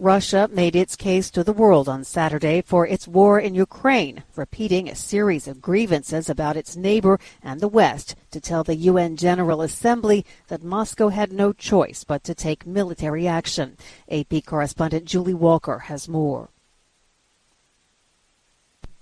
Russia made its case to the world on Saturday for its war in Ukraine, repeating a series of grievances about its neighbor and the West to tell the UN General Assembly that Moscow had no choice but to take military action. AP correspondent Julie Walker has more.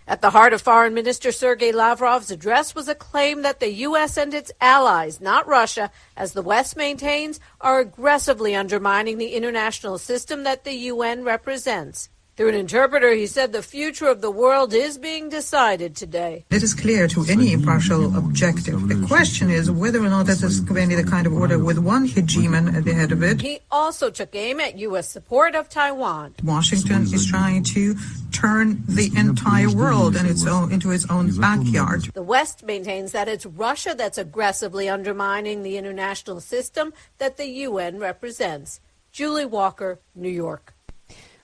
At the heart of Foreign Minister Sergei Lavrov's address was a claim that the U.S. and its allies, not Russia, as the West maintains, are aggressively undermining the international system that the UN represents. Through an interpreter, he said the future of the world is being decided today. It is clear to any impartial objective. The question is whether or not this is going to be the kind of order with one hegemon at the head of it. He also took aim at U.S. support of Taiwan. Washington is trying to turn the entire world and into its own backyard. The West maintains that it's Russia that's aggressively undermining the international system that the UN represents. Julie Walker, New York.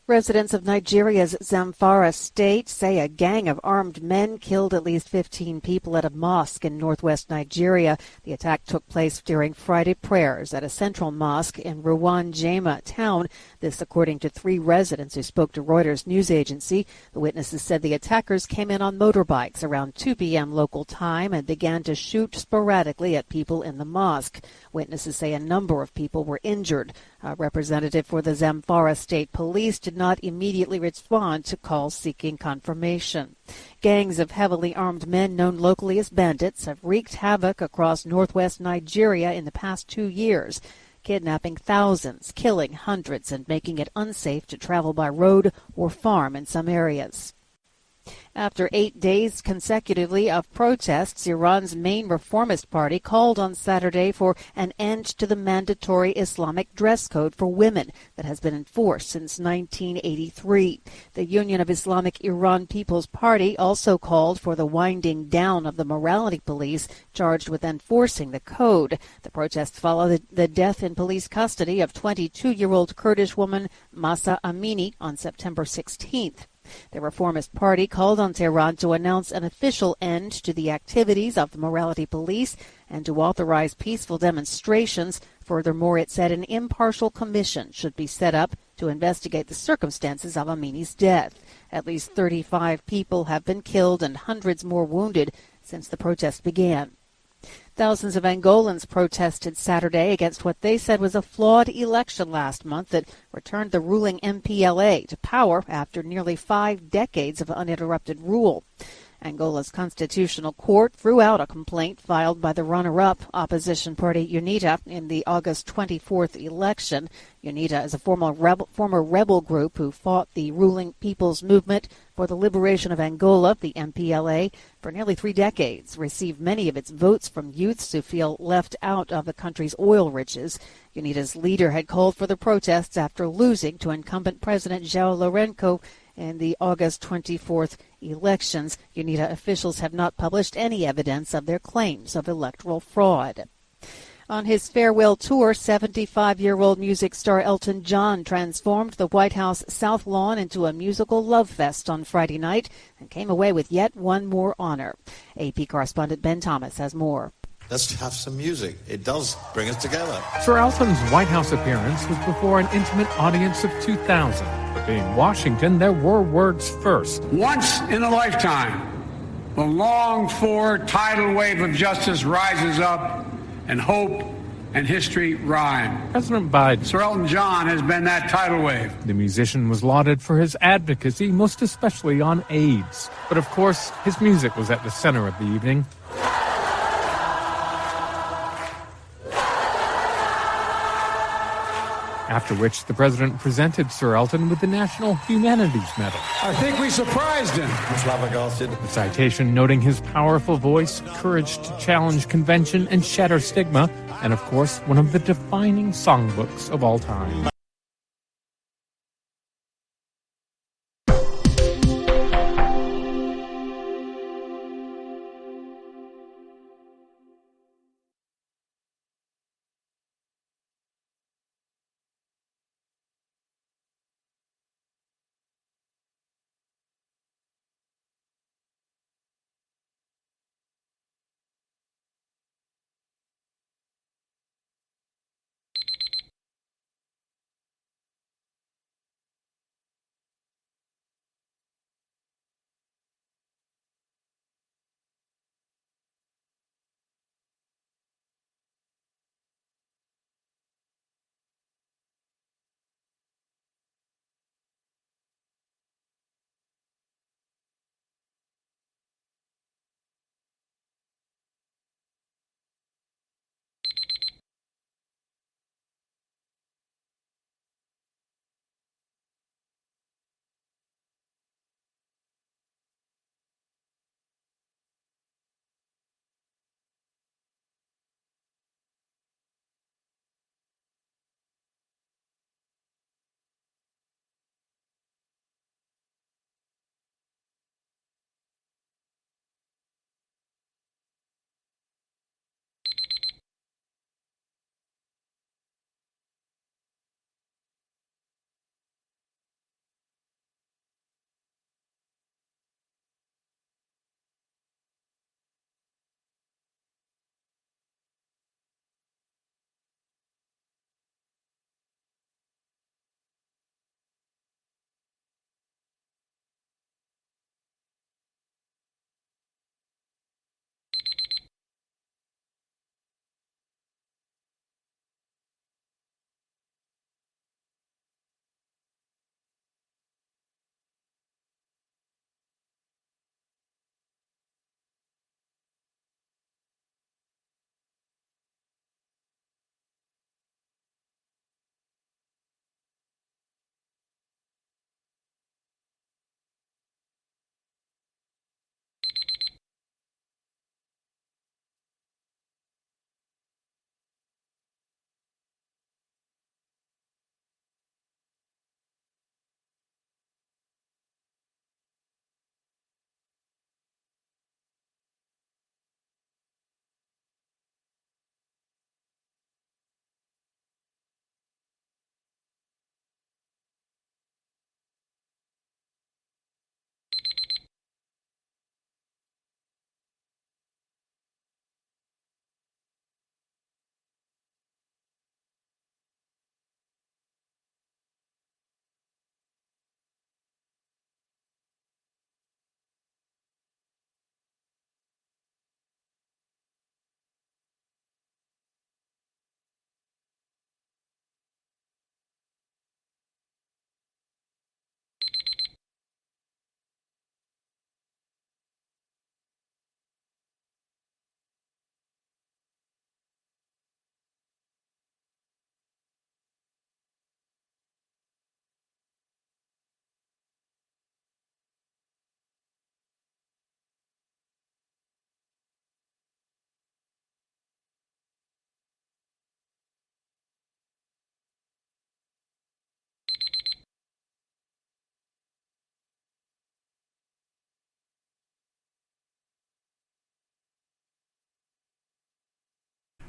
Residents of Nigeria's Zamfara state say a gang of armed men killed at least 15 people at a mosque in northwest Nigeria. The attack took place during Friday prayers at a central mosque in Ruwan-Jema town. This according to 3 residents who spoke to Reuters news agency. The witnesses said the attackers came in on motorbikes around 2 p.m. local time and began to shoot sporadically at people in the mosque. Witnesses say a number of people were injured. A representative for the Zamfara State Police did not immediately respond to calls seeking confirmation. Gangs of heavily armed men known locally as bandits have wreaked havoc across northwest Nigeria in the past 2 years, kidnapping thousands, killing hundreds, and making it unsafe to travel by road or farm in some areas. After 8 days consecutively of protests, Iran's main reformist party called on Saturday for an end to the mandatory Islamic dress code for women that has been enforced since 1983. The Union of Islamic Iran People's Party also called for the winding down of the morality police charged with enforcing the code. The protests follow the death in police custody of 22-year-old Kurdish woman Mahsa Amini on September 16th. The Reformist Party called on Tehran to announce an official end to the activities of the morality police and to authorize peaceful demonstrations. Furthermore, it said an impartial commission should be set up to investigate the circumstances of Amini's death. At least 35 people have been killed and hundreds more wounded since the protest began. Thousands of Angolans protested Saturday against what they said was a flawed election last month that returned the ruling MPLA to power after nearly 5 decades of uninterrupted rule. Angola's constitutional court threw out a complaint filed by the runner-up opposition party UNITA in the August 24th election. UNITA is a former rebel group who fought the ruling People's Movement for the Liberation of Angola, the MPLA, for nearly 3 decades, received many of its votes from youths who feel left out of the country's oil riches. UNITA's leader had called for the protests after losing to incumbent President João Lourenço in the August 24th elections. UNITA officials have not published any evidence of their claims of electoral fraud. On his farewell tour, 75-year-old music star Elton John transformed the White House South Lawn into a musical love fest on Friday night and came away with yet one more honor. AP correspondent Ben Thomas has more. Let's have some music. It does bring us together. Sir Elton's White House appearance was before an intimate audience of 2,000. But being Washington, there were words first. Once in a lifetime, the longed-for tidal wave of justice rises up, and hope and history rhyme. President Biden. Sir Elton John has been that tidal wave. The musician was lauded for his advocacy, most especially on AIDS. But of course, his music was at the center of the evening. After which, the president presented Sir Elton with the National Humanities Medal. I think we surprised him. Flabbergasted. The citation noting his powerful voice, courage to challenge convention and shatter stigma, and of course, one of the defining songbooks of all time.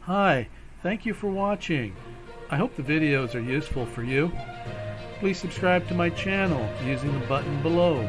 Hi, thank you for watching. I hope the videos are useful for you. Please subscribe to my channel using the button below.